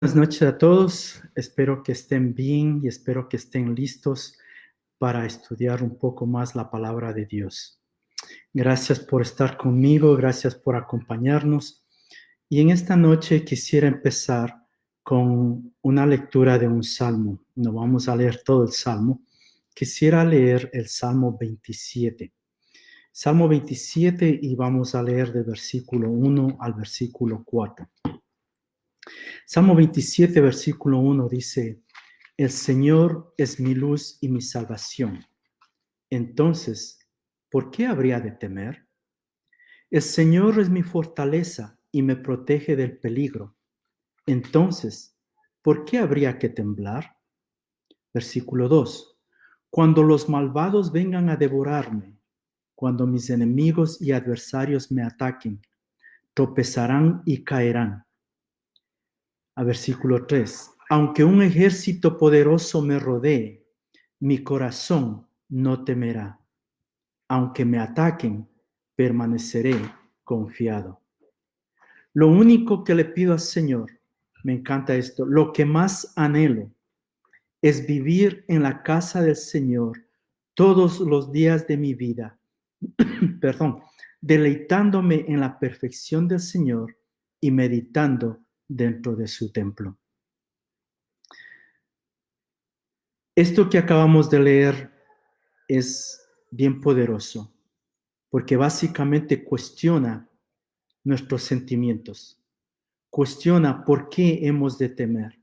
Buenas noches a todos, espero que estén bien y espero que estén listos para estudiar un poco más la palabra de Dios. Gracias por estar conmigo, gracias por acompañarnos. Y en esta noche quisiera empezar con una lectura de un salmo. No vamos a leer todo el salmo. Quisiera leer el Salmo 27. Salmo 27 y vamos a leer de versículo 1 al versículo 4. Salmo 27, versículo 1 dice: El Señor es mi luz y mi salvación. Entonces, ¿por qué habría de temer? El Señor es mi fortaleza y me protege del peligro. Entonces, ¿por qué habría que temblar? Versículo 2. Cuando los malvados vengan a devorarme, cuando mis enemigos y adversarios me ataquen, tropezarán y caerán. A versículo 3. Aunque un ejército poderoso me rodee, mi corazón no temerá. Aunque me ataquen, permaneceré confiado. Lo único que le pido al Señor, me encanta esto, lo que más anhelo es vivir en la casa del Señor todos los días de mi vida. Deleitándome en la perfección del Señor y meditando dentro de su templo. Esto que acabamos de leer es bien poderoso, porque básicamente cuestiona nuestros sentimientos, cuestiona por qué hemos de temer.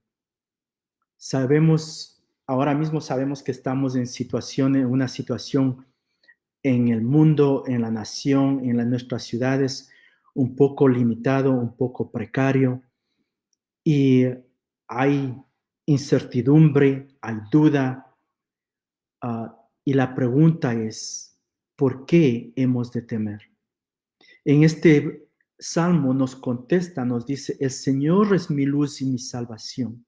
Ahora mismo sabemos que estamos en una situación en el mundo, en la nación, nuestras ciudades, un poco limitado, un poco precario, y hay incertidumbre, hay duda. Y la pregunta es, ¿por qué hemos de temer? En este salmo nos contesta, nos dice: el Señor es mi luz y mi salvación.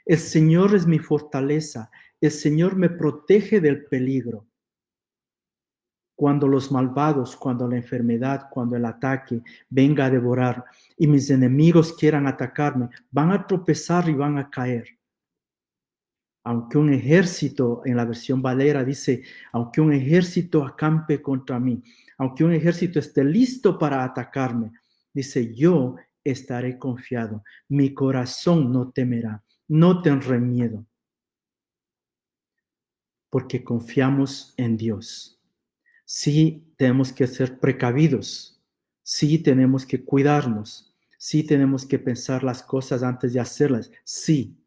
El Señor es mi fortaleza. El Señor me protege del peligro. Cuando los malvados, cuando la enfermedad, cuando el ataque venga a devorar y mis enemigos quieran atacarme, van a tropezar y van a caer. Aunque un ejército, en la versión Valera dice, aunque un ejército acampe contra mí, aunque un ejército esté listo para atacarme, dice, yo estaré confiado, mi corazón no temerá, no tendré miedo, porque confiamos en Dios. Sí tenemos que ser precavidos, sí tenemos que cuidarnos, sí tenemos que pensar las cosas antes de hacerlas, sí.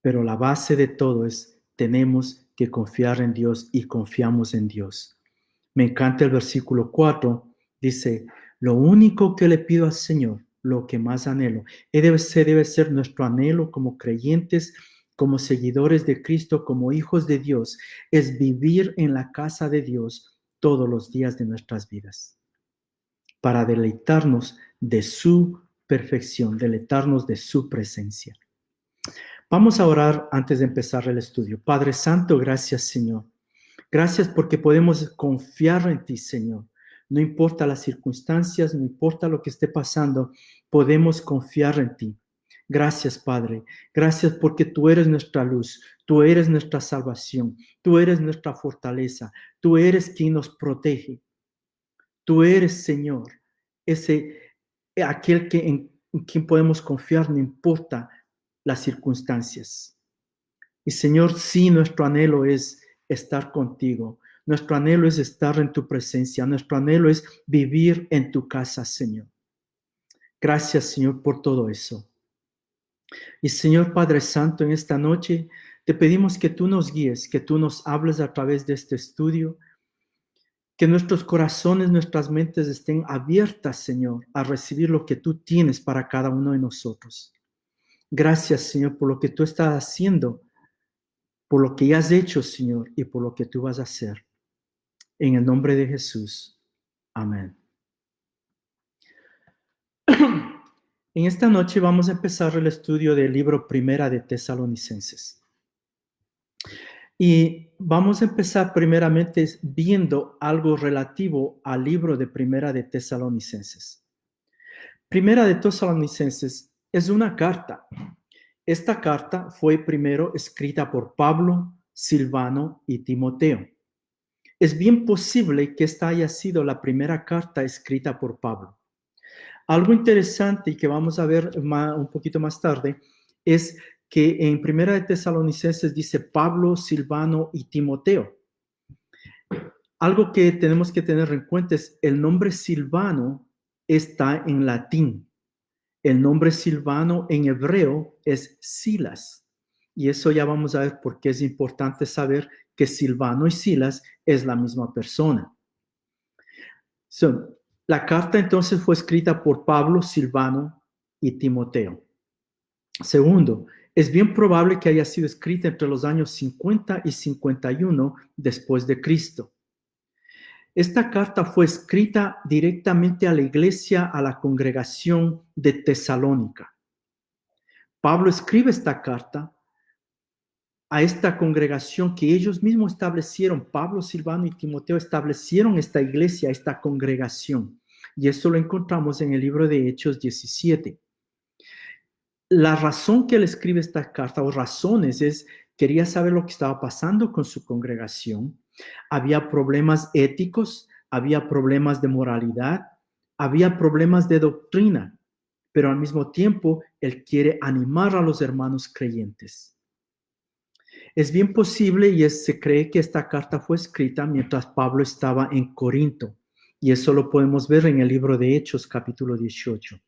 Pero la base de todo es, tenemos que confiar en Dios y confiamos en Dios. Me encanta el versículo 4, dice, lo único que le pido al Señor, lo que más anhelo, debe ser nuestro anhelo como creyentes, como seguidores de Cristo, como hijos de Dios, es vivir en la casa de Dios todos los días de nuestras vidas, para deleitarnos de su perfección, deleitarnos de su presencia. Vamos a orar antes de empezar el estudio. Padre Santo, gracias, Señor. Gracias porque podemos confiar en ti, Señor. No importa las circunstancias, no importa lo que esté pasando, podemos confiar en ti. Gracias, Padre. Gracias porque tú eres nuestra luz, tú eres nuestra salvación, tú eres nuestra fortaleza, tú eres quien nos protege. Tú eres, Señor, aquel en quien podemos confiar, no importa las circunstancias. Y Señor, sí, nuestro anhelo es estar contigo. Nuestro anhelo es estar en tu presencia. Nuestro anhelo es vivir en tu casa, Señor. Gracias, Señor, por todo eso. Y Señor Padre Santo, en esta noche te pedimos que tú nos guíes, que tú nos hables a través de este estudio, que nuestros corazones, nuestras mentes estén abiertas, Señor, a recibir lo que tú tienes para cada uno de nosotros. Gracias, Señor, por lo que tú estás haciendo, por lo que ya has hecho, Señor, y por lo que tú vas a hacer. En el nombre de Jesús. Amén. En esta noche vamos a empezar el estudio del libro Primera de Tesalonicenses. Y vamos a empezar primeramente viendo algo relativo al libro de Primera de Tesalonicenses. Primera de Tesalonicenses es una carta. Esta carta fue primero escrita por Pablo, Silvano y Timoteo. Es bien posible que esta haya sido la primera carta escrita por Pablo. Algo interesante y que vamos a ver un poquito más tarde es que en Primera de Tesalonicenses dice Pablo, Silvano y Timoteo. Algo que tenemos que tener en cuenta es el nombre Silvano está en latín. El nombre Silvano en hebreo es Silas. Y eso ya vamos a ver por qué es importante saber que Silvano y Silas es la misma persona. La carta entonces fue escrita por Pablo, Silvano y Timoteo. Segundo, es bien probable que haya sido escrita entre los años 50 y 51 después de Cristo. Esta carta fue escrita directamente a la iglesia, a la congregación de Tesalónica. Pablo escribe esta carta a esta congregación que ellos mismos establecieron. Pablo, Silvano y Timoteo establecieron esta iglesia, esta congregación. Y eso lo encontramos en el libro de Hechos 17. La razón que él escribe esta carta, o razones, es quería saber lo que estaba pasando con su congregación. Había problemas éticos, había problemas de moralidad, había problemas de doctrina, pero al mismo tiempo él quiere animar a los hermanos creyentes. Es bien posible y se cree que esta carta fue escrita mientras Pablo estaba en Corinto, y eso lo podemos ver en el libro de Hechos, capítulo 18.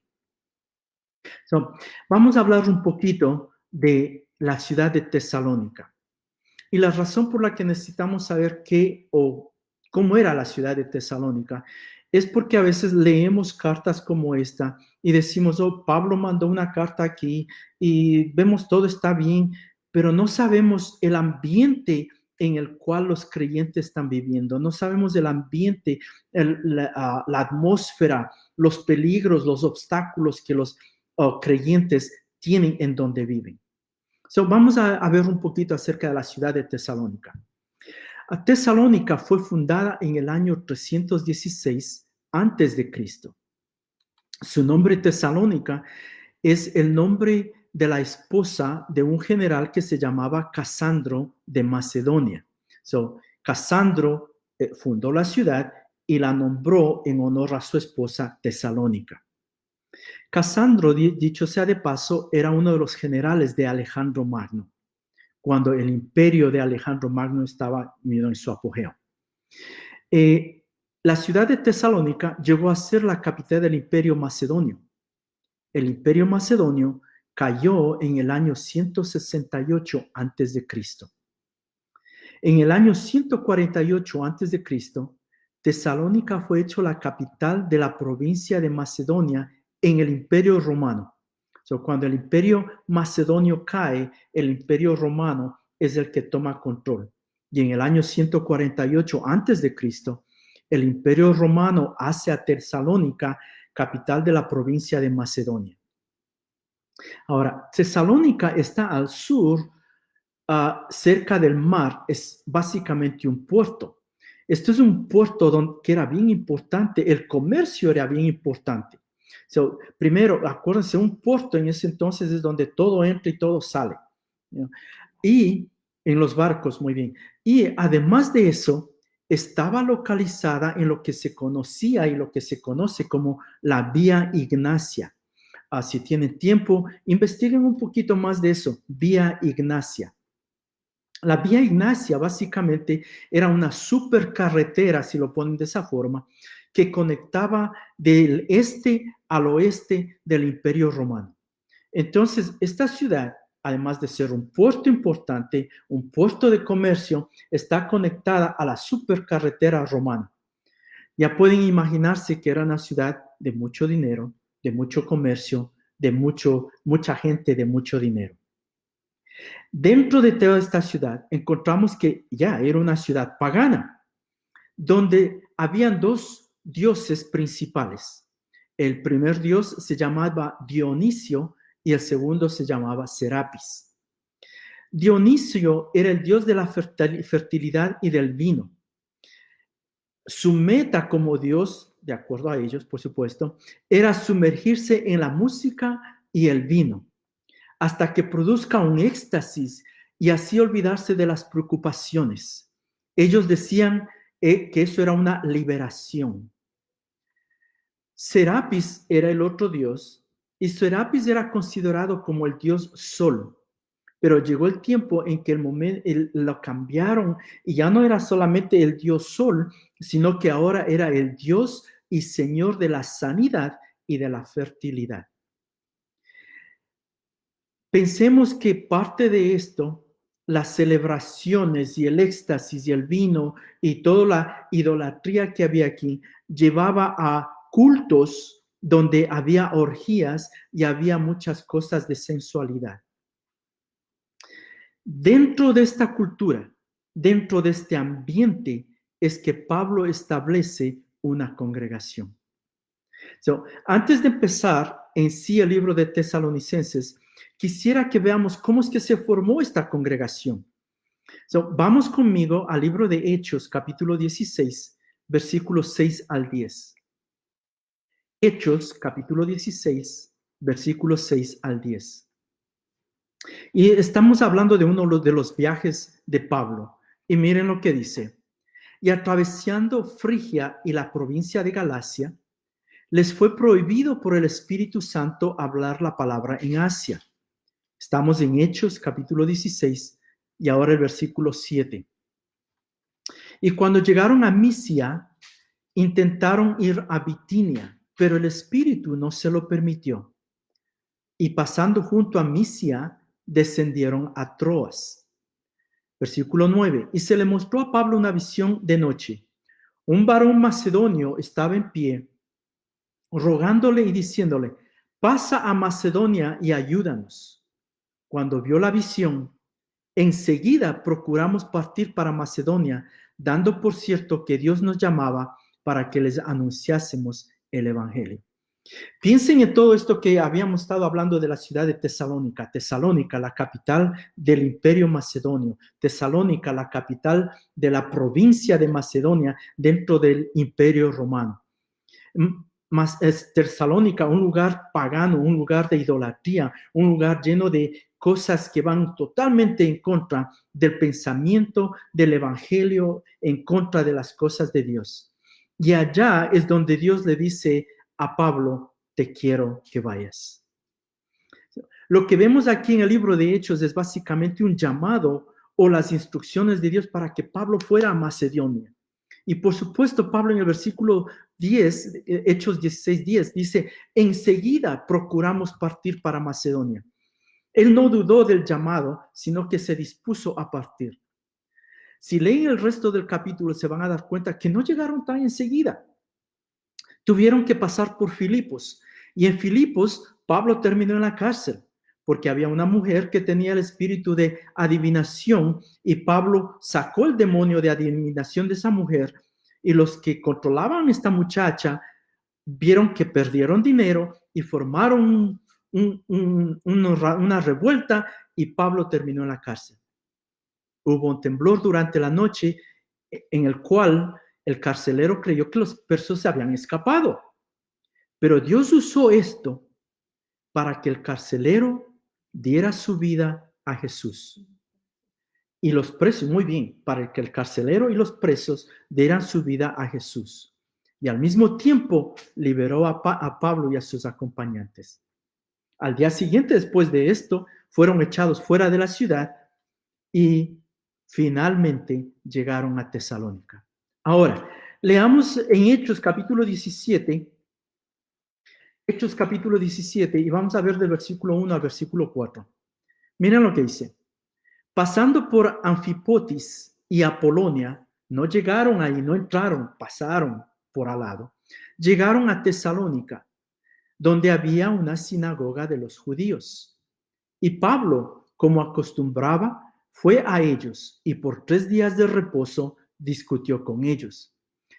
Vamos a hablar un poquito de la ciudad de Tesalónica. Y la razón por la que necesitamos saber qué o cómo era la ciudad de Tesalónica es porque a veces leemos cartas como esta y decimos, oh, Pablo mandó una carta aquí y vemos todo está bien, pero no sabemos el ambiente en el cual los creyentes están viviendo. No sabemos el ambiente, la atmósfera, los peligros, los obstáculos que los creyentes tienen en donde viven. Vamos a ver un poquito acerca de la ciudad de Tesalónica. Tesalónica fue fundada en el año 316 antes de Cristo. Su nombre Tesalónica es el nombre de la esposa de un general que se llamaba Casandro de Macedonia. Casandro fundó la ciudad y la nombró en honor a su esposa Tesalónica. Casandro, dicho sea de paso, era uno de los generales de Alejandro Magno, cuando el imperio de Alejandro Magno estaba en su apogeo. La ciudad de Tesalónica llegó a ser la capital del imperio macedonio. El imperio macedonio cayó en el año 168 a.C. En el año 148 a.C., Tesalónica fue hecho la capital de la provincia de Macedonia en el imperio romano. Cuando el imperio macedonio cae, el imperio romano es el que toma control. Y en el año 148 a.C., el imperio romano hace a Tesalónica capital de la provincia de Macedonia. Ahora, Tesalónica está al sur, cerca del mar, es básicamente un puerto. Esto es un puerto que era bien importante, el comercio era bien importante. Primero, acuérdense, un puerto en ese entonces es donde todo entra y todo sale. Y en los barcos, muy bien. Y además de eso, estaba localizada en lo que se conocía y lo que se conoce como la Vía Ignacia. Si tienen tiempo, investiguen un poquito más de eso, Vía Ignacia. La Vía Ignacia básicamente era una supercarretera, si lo ponen de esa forma, que conectaba del este al oeste del Imperio Romano. Entonces, esta ciudad, además de ser un puerto importante, un puerto de comercio, está conectada a la supercarretera romana. Ya pueden imaginarse que era una ciudad de mucho dinero, de mucho comercio, de mucha gente, de mucho dinero. Dentro de toda esta ciudad encontramos que ya era una ciudad pagana, donde habían dos dioses principales. El primer dios se llamaba Dionisio y el segundo se llamaba Serapis. Dionisio era el dios de la fertilidad y del vino. Su meta como dios, de acuerdo a ellos, por supuesto, era sumergirse en la música, y el vino, hasta que produzca un éxtasis y así olvidarse de las preocupaciones. Ellos decían que eso era una liberación. Serapis era el otro dios y Serapis era considerado como el dios Sol. Pero llegó el tiempo en que lo cambiaron y ya no era solamente el dios Sol, sino que ahora era el Dios y Señor de la sanidad y de la fertilidad. Pensemos que parte de esto, las celebraciones y el éxtasis y el vino y toda la idolatría que había aquí, llevaba a cultos donde había orgías y había muchas cosas de sensualidad. Dentro de esta cultura, dentro de este ambiente, es que Pablo establece una congregación. Antes de empezar en sí el libro de Tesalonicenses, quisiera que veamos cómo es que se formó esta congregación. Vamos conmigo al libro de Hechos, capítulo 16, versículos 6 al 10. Hechos, capítulo 16, versículos 6 al 10. Y estamos hablando de uno de los viajes de Pablo. Y miren lo que dice. Y atravesando Frigia y la provincia de Galacia, les fue prohibido por el Espíritu Santo hablar la palabra en Asia. Estamos en Hechos capítulo 16 y ahora el versículo 7. Y cuando llegaron a Misia, intentaron ir a Bitinia, pero el Espíritu no se lo permitió. Y pasando junto a Misia, descendieron a Troas. Versículo 9. Y se le mostró a Pablo una visión de noche. Un varón macedonio estaba en pie, rogándole y diciéndole, pasa a Macedonia y ayúdanos. Cuando vio la visión, enseguida procuramos partir para Macedonia, dando por cierto que Dios nos llamaba para que les anunciásemos el evangelio. Piensen en todo esto que habíamos estado hablando de la ciudad de Tesalónica. Tesalónica, la capital del imperio macedonio. Tesalónica, la capital de la provincia de Macedonia dentro del imperio romano. Tesalónica, un lugar pagano, un lugar de idolatría, un lugar lleno de cosas que van totalmente en contra del pensamiento del evangelio, en contra de las cosas de Dios. Y allá es donde Dios le dice a Pablo, te quiero que vayas. Lo que vemos aquí en el libro de Hechos es básicamente un llamado o las instrucciones de Dios para que Pablo fuera a Macedonia. Y por supuesto, Pablo en el versículo 10, Hechos 16:10, dice, enseguida procuramos partir para Macedonia. Él no dudó del llamado, sino que se dispuso a partir. Si leen el resto del capítulo, se van a dar cuenta que no llegaron tan enseguida. Tuvieron que pasar por Filipos. Y en Filipos, Pablo terminó en la cárcel, porque había una mujer que tenía el espíritu de adivinación y Pablo sacó el demonio de adivinación de esa mujer y los que controlaban a esta muchacha vieron que perdieron dinero y formaron una revuelta y Pablo terminó en la cárcel. Hubo un temblor durante la noche en el cual el carcelero creyó que los presos se habían escapado. Pero Dios usó esto para que el carcelero diera su vida a Jesús. Y los presos, muy bien, para que el carcelero y los presos dieran su vida a Jesús. Y al mismo tiempo liberó a Pablo y a sus acompañantes. Al día siguiente, después de esto, fueron echados fuera de la ciudad y finalmente llegaron a Tesalónica. Ahora, leamos en Hechos capítulo 17, Hechos capítulo 17 y vamos a ver del versículo 1 al versículo 4. Miren lo que dice. Pasando por Anfipotis y Apolonia, no llegaron ahí, no entraron, pasaron por al lado. Llegaron a Tesalónica, donde había una sinagoga de los judíos. Y Pablo, como acostumbraba, fue a ellos y por 3 días de reposo discutió con ellos,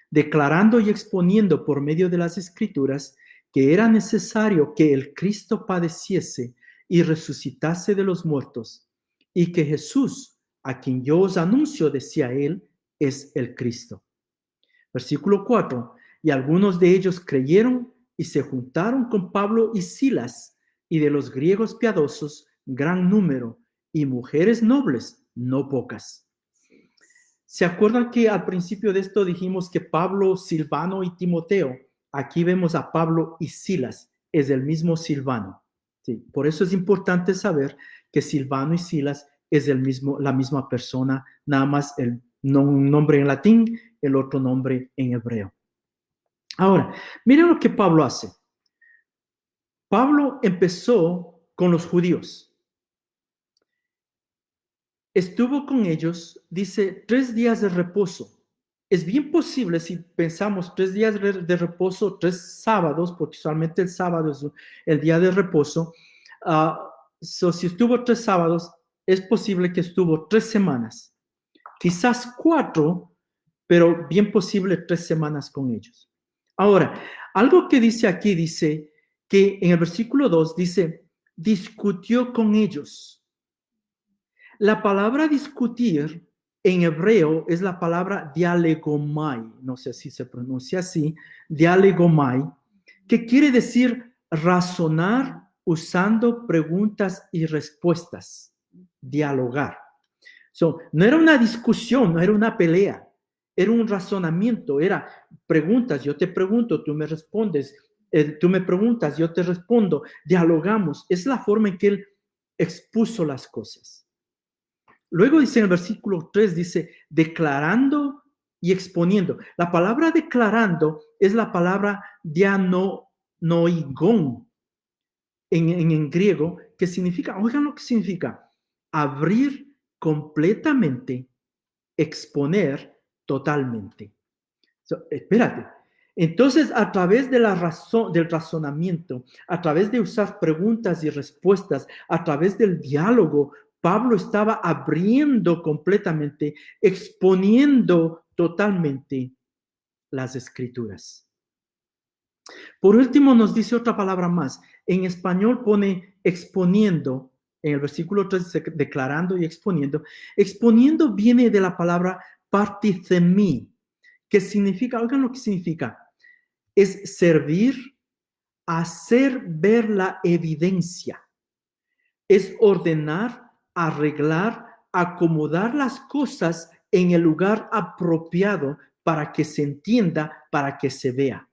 declarando y exponiendo por medio de las Escrituras que era necesario que el Cristo padeciese y resucitase de los muertos, y que Jesús, a quien yo os anuncio, decía él, es el Cristo. Versículo 4. Y algunos de ellos creyeron y se juntaron con Pablo y Silas, y de los griegos piadosos, gran número, y mujeres nobles, no pocas. ¿Se acuerdan que al principio de esto dijimos que Pablo, Silvano y Timoteo? Aquí vemos a Pablo y Silas, es el mismo Silvano. Sí, por eso es importante saber que Silvano y Silas es la misma persona, nada más un nombre en latín, el otro nombre en hebreo. Ahora, miren lo que Pablo hace. Pablo empezó con los judíos. Estuvo con ellos, dice, 3 días de reposo. Es bien posible si pensamos 3 días de reposo, 3 sábados, porque usualmente el sábado es el día de reposo. Si estuvo 3 sábados, es posible que estuvo 3 semanas. Quizás 4, pero bien posible 3 semanas con ellos. Ahora, algo que dice aquí, dice que en el versículo 2 dice, discutió con ellos. La palabra discutir en hebreo es la palabra dialegomai, no sé si se pronuncia así, dialegomai, que quiere decir razonar usando preguntas y respuestas, dialogar. No era una discusión, no era una pelea, era un razonamiento, era preguntas, yo te pregunto, tú me respondes, tú me preguntas, yo te respondo, dialogamos. Es la forma en que él expuso las cosas. Luego dice en el versículo 3, dice, declarando y exponiendo. La palabra declarando es la palabra dianoigon en griego, que significa, oigan lo que significa, abrir completamente, exponer totalmente. Espérate. Entonces, a través de del razonamiento, a través de usar preguntas y respuestas, a través del diálogo, Pablo estaba abriendo completamente, exponiendo totalmente las escrituras. Por último, nos dice otra palabra más. En español pone exponiendo, en el versículo 3 dice declarando y exponiendo. Exponiendo viene de la palabra partithemi, que significa, oigan lo que significa, es servir, hacer ver la evidencia, es ordenar, arreglar, acomodar las cosas en el lugar apropiado para que se entienda, para que se vea.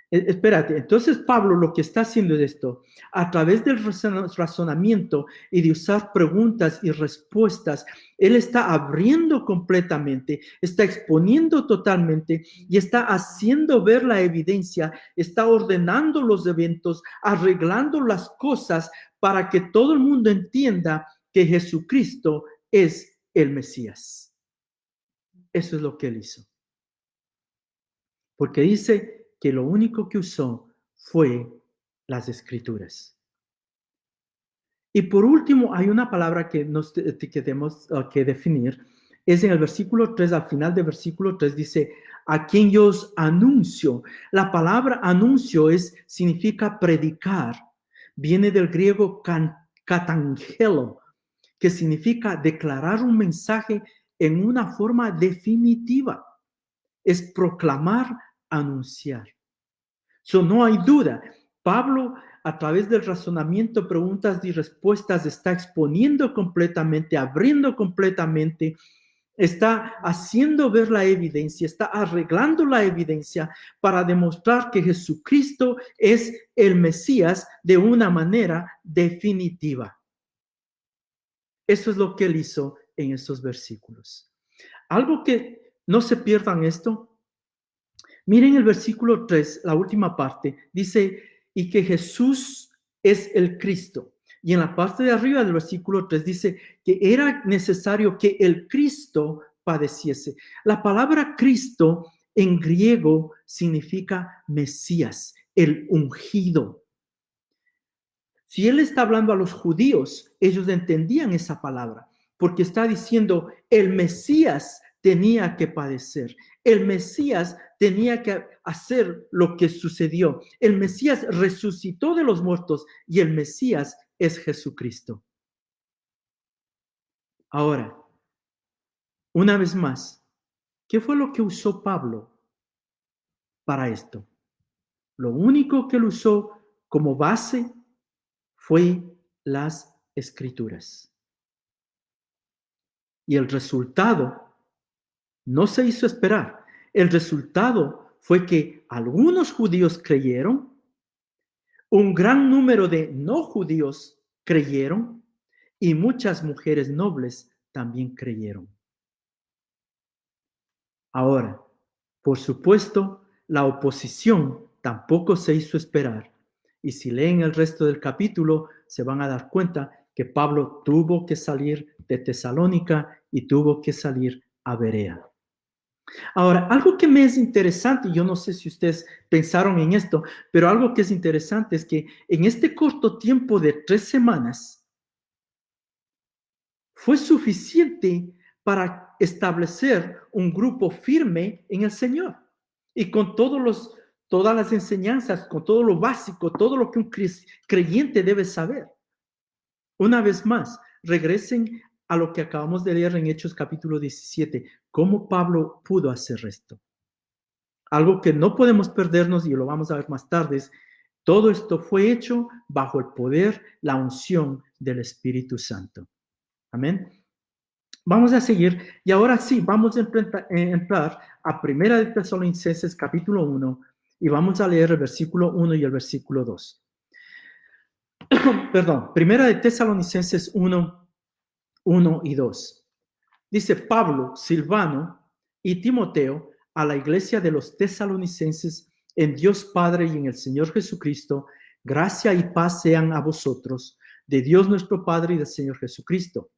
Espérate, entonces Pablo lo que está haciendo es esto, a través del razonamiento y de usar preguntas y respuestas, él está abriendo completamente, está exponiendo totalmente y está haciendo ver la evidencia, está ordenando los eventos, arreglando las cosas para que todo el mundo entienda que Jesucristo es el Mesías. Eso es lo que él hizo. Porque dice que lo único que usó fue las escrituras. Y por último, hay una palabra que tenemos que definir. Es en el versículo 3, al final del versículo 3 dice, a quien yo os anuncio. La palabra anuncio significa predicar. Viene del griego katangelo, que significa declarar un mensaje en una forma definitiva. Es proclamar, anunciar. No hay duda. Pablo, a través del razonamiento, preguntas y respuestas, está exponiendo completamente, abriendo completamente, está haciendo ver la evidencia, está arreglando la evidencia para demostrar que Jesucristo es el Mesías de una manera definitiva. Eso es lo que él hizo en estos versículos. Algo que no se pierdan esto. Miren el versículo 3, la última parte, dice, y que Jesús es el Cristo. Y en la parte de arriba del versículo 3 dice que era necesario que el Cristo padeciese. La palabra Cristo en griego significa Mesías, el ungido. Si él está hablando a los judíos, ellos entendían esa palabra, porque está diciendo, el Mesías tenía que padecer, el Mesías tenía que hacer lo que sucedió, el Mesías resucitó de los muertos y el Mesías es Jesucristo. Ahora, una vez más, ¿qué fue lo que usó Pablo para esto? Lo único que él usó como base fue las Escrituras. Y el resultado no se hizo esperar. El resultado fue que algunos judíos creyeron, un gran número de no judíos creyeron y muchas mujeres nobles también creyeron. Ahora, por supuesto, la oposición tampoco se hizo esperar. Y si leen el resto del capítulo, se van a dar cuenta que Pablo tuvo que salir de Tesalónica y tuvo que salir a Berea. Ahora, algo que me es interesante, yo no sé si ustedes pensaron en esto, pero algo que es interesante es que en este corto tiempo de 3 semanas fue suficiente para establecer un grupo firme en el Señor y con todas las enseñanzas, con todo lo básico, todo lo que un creyente debe saber. Una vez más, regresen a lo que acabamos de leer en Hechos capítulo 17, cómo Pablo pudo hacer esto. Algo que no podemos perdernos, y lo vamos a ver más tarde, es todo esto fue hecho bajo el poder, la unción del Espíritu Santo. Amén. Vamos a seguir, y ahora sí, vamos a entrar a Primera de Tesalonicenses capítulo 1, y vamos a leer el versículo 1 y el versículo 2. Perdón, Primera de Tesalonicenses 1, 1 y 2. Dice Pablo, Silvano y Timoteo a la iglesia de los tesalonicenses en Dios Padre y en el Señor Jesucristo, gracia y paz sean a vosotros, de Dios nuestro Padre y del Señor Jesucristo.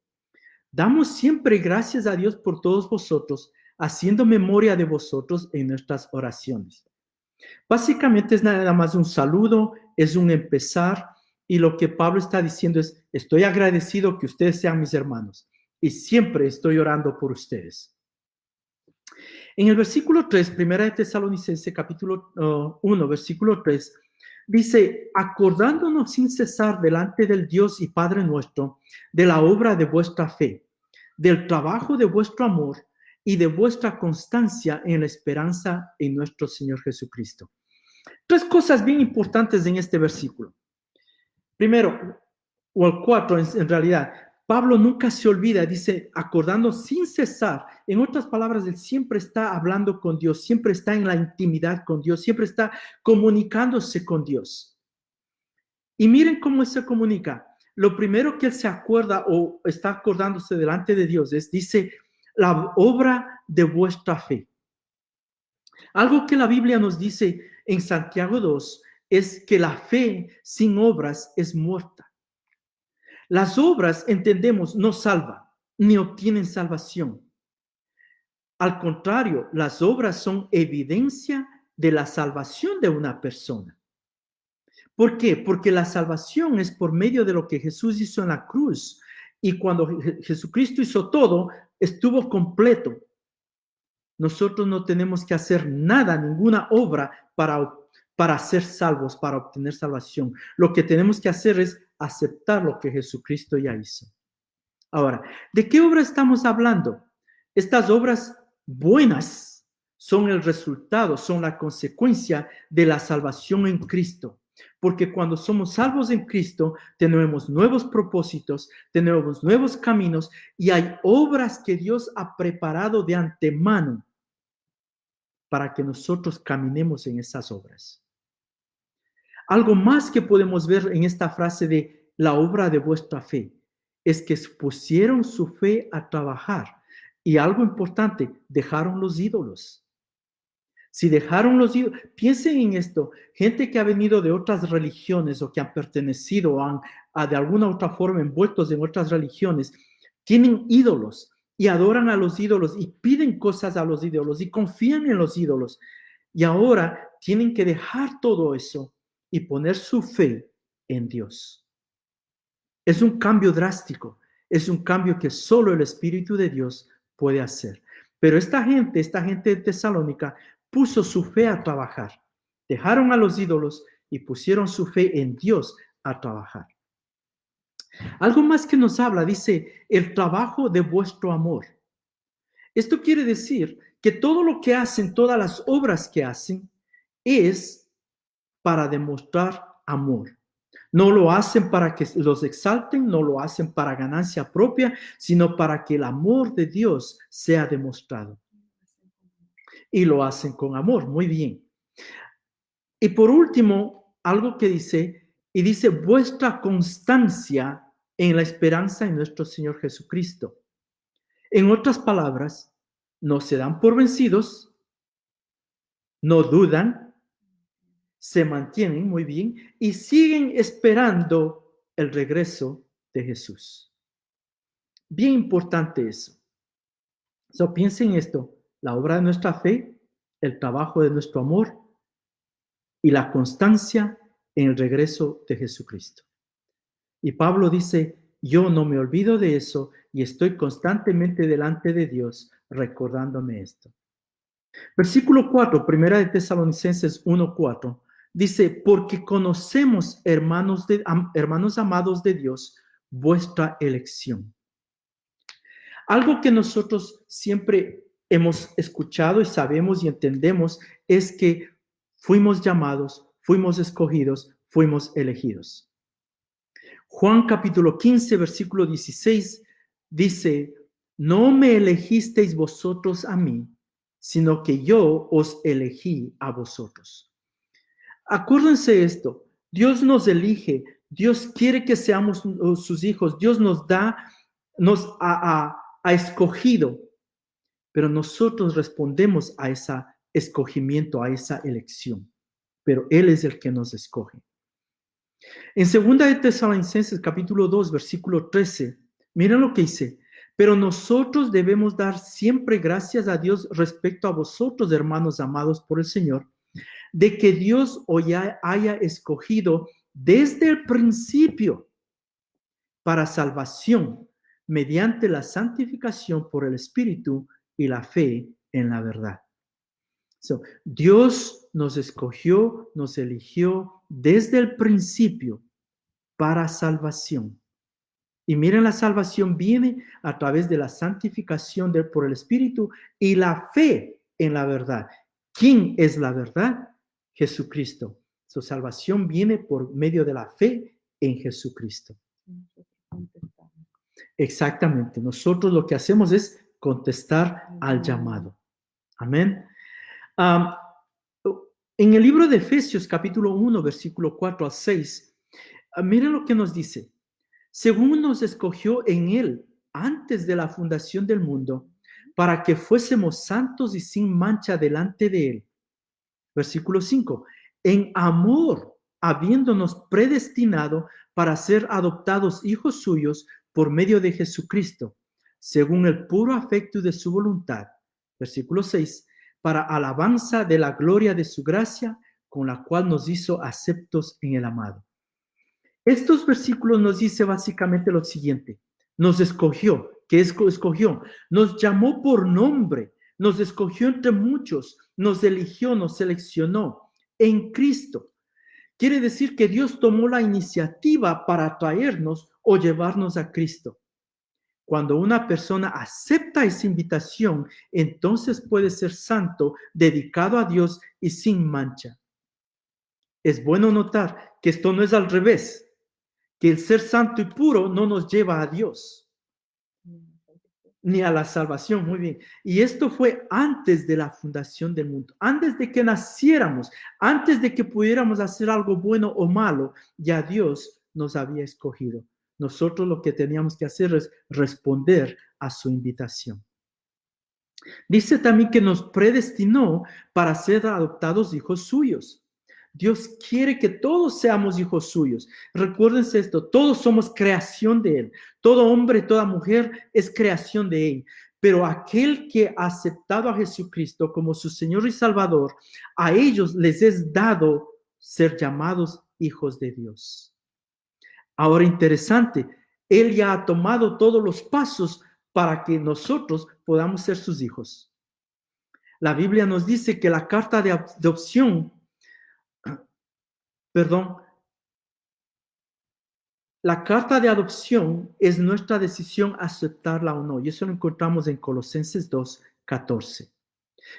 Damos siempre gracias a Dios por todos vosotros, haciendo memoria de vosotros en nuestras oraciones. Básicamente es nada más un saludo, es un empezar, y lo que Pablo está diciendo es, estoy agradecido que ustedes sean mis hermanos y siempre estoy orando por ustedes. En el versículo 3, Primera de Tesalonicenses, capítulo 1, versículo 3, dice, acordándonos sin cesar delante del Dios y Padre nuestro, de la obra de vuestra fe, del trabajo de vuestro amor y de vuestra constancia en la esperanza en nuestro Señor Jesucristo. 3 cosas bien importantes en este versículo. Primero, o el 4 en realidad, Pablo nunca se olvida, dice, acordando sin cesar. En otras palabras, él siempre está hablando con Dios, siempre está en la intimidad con Dios, siempre está comunicándose con Dios. Y miren cómo se comunica. Lo primero que él se acuerda o está acordándose delante de Dios es, dice, la obra de vuestra fe. Algo que la Biblia nos dice en Santiago 2 es que la fe sin obras es muerta. Las obras, entendemos, no salvan, ni obtienen salvación. Al contrario, las obras son evidencia de la salvación de una persona. ¿Por qué? Porque la salvación es por medio de lo que Jesús hizo en la cruz. Y cuando Jesucristo hizo todo, estuvo completo. Nosotros no tenemos que hacer nada, ninguna obra para ser salvos, para obtener salvación. Lo que tenemos que hacer es aceptar lo que Jesucristo ya hizo. Ahora, ¿de qué obra estamos hablando? Estas obras buenas son el resultado, son la consecuencia de la salvación en Cristo. Porque cuando somos salvos en Cristo, tenemos nuevos propósitos, tenemos nuevos caminos y hay obras que Dios ha preparado de antemano para que nosotros caminemos en esas obras. Algo más que podemos ver en esta frase de la obra de vuestra fe es que pusieron su fe a trabajar. Y algo importante, dejaron los ídolos. Si dejaron los ídolos, piensen en esto, gente que ha venido de otras religiones o que han pertenecido o de alguna otra forma envueltos en otras religiones, tienen ídolos y adoran a los ídolos y piden cosas a los ídolos y confían en los ídolos. Y ahora tienen que dejar todo eso y poner su fe en Dios. Es un cambio drástico, es un cambio que solo el Espíritu de Dios puede hacer. Pero esta gente de Tesalónica puso su fe a trabajar. Dejaron a los ídolos y pusieron su fe en Dios a trabajar. Algo más que nos habla, dice, el trabajo de vuestro amor. Esto quiere decir que todo lo que hacen, todas las obras que hacen, es para demostrar amor. No lo hacen para que los exalten, no lo hacen para ganancia propia, sino para que el amor de Dios sea demostrado. Y lo hacen con amor, muy bien. Y por último, algo que dice vuestra constancia en la esperanza en nuestro Señor Jesucristo. En otras palabras, no se dan por vencidos, no dudan, se mantienen muy bien y siguen esperando el regreso de Jesús. Bien importante eso. Piensen esto, la obra de nuestra fe, el trabajo de nuestro amor y la constancia en el regreso de Jesucristo. Y Pablo dice, yo no me olvido de eso y estoy constantemente delante de Dios recordándome esto. Versículo 4, primera de Tesalonicenses 1:4, dice, porque conocemos, hermanos amados de Dios, vuestra elección. Algo que nosotros siempre hemos escuchado y sabemos y entendemos es que fuimos llamados, fuimos escogidos, fuimos elegidos. Juan capítulo 15, versículo 16 dice, no me elegisteis vosotros a mí, sino que yo os elegí a vosotros. Acuérdense esto, Dios nos elige, Dios quiere que seamos sus hijos, Dios nos ha escogido, pero nosotros respondemos a ese escogimiento, a esa elección, pero Él es el que nos escoge. En 2 de Tesalonicenses capítulo 2, versículo 13, miren lo que dice, pero nosotros debemos dar siempre gracias a Dios respecto a vosotros, hermanos amados por el Señor, de que Dios os haya escogido desde el principio para salvación mediante la santificación por el Espíritu y la fe en la verdad. Dios nos escogió, nos eligió desde el principio para salvación. Y miren, la salvación viene a través de la santificación por el Espíritu y la fe en la verdad. ¿Quién es la verdad? Jesucristo. Su salvación viene por medio de la fe en Jesucristo. Exactamente. Nosotros lo que hacemos es contestar al llamado. Amén. En el libro de Efesios, capítulo 1, versículo 4 al 6, miren lo que nos dice. Según nos escogió en Él antes de la fundación del mundo, para que fuésemos santos y sin mancha delante de Él. Versículo 5. En amor, habiéndonos predestinado para ser adoptados hijos suyos por medio de Jesucristo, según el puro afecto de su voluntad. Versículo 6. Para alabanza de la gloria de su gracia, con la cual nos hizo aceptos en el amado. Estos versículos nos dice básicamente lo siguiente. Nos escogió. ¿Qué escogió? Nos llamó por nombre. Nos escogió entre muchos. Nos eligió, nos seleccionó en Cristo. Quiere decir que Dios tomó la iniciativa para traernos o llevarnos a Cristo. Cuando una persona acepta esa invitación, entonces puede ser santo, dedicado a Dios y sin mancha. Es bueno notar que esto no es al revés, que el ser santo y puro no nos lleva a Dios, ni a la salvación. Muy bien. Y esto fue antes de la fundación del mundo, antes de que naciéramos, antes de que pudiéramos hacer algo bueno o malo, ya Dios nos había escogido. Nosotros lo que teníamos que hacer es responder a su invitación. Dice también que nos predestinó para ser adoptados hijos suyos. Dios quiere que todos seamos hijos suyos. Recuérdense esto, todos somos creación de Él. Todo hombre, toda mujer es creación de Él. Pero aquel que ha aceptado a Jesucristo como su Señor y Salvador, a ellos les es dado ser llamados hijos de Dios. Ahora, interesante, Él ya ha tomado todos los pasos para que nosotros podamos ser sus hijos. La Biblia nos dice que la carta de adopción, la carta de adopción es nuestra decisión aceptarla o no. Y eso lo encontramos en Colosenses 2:14.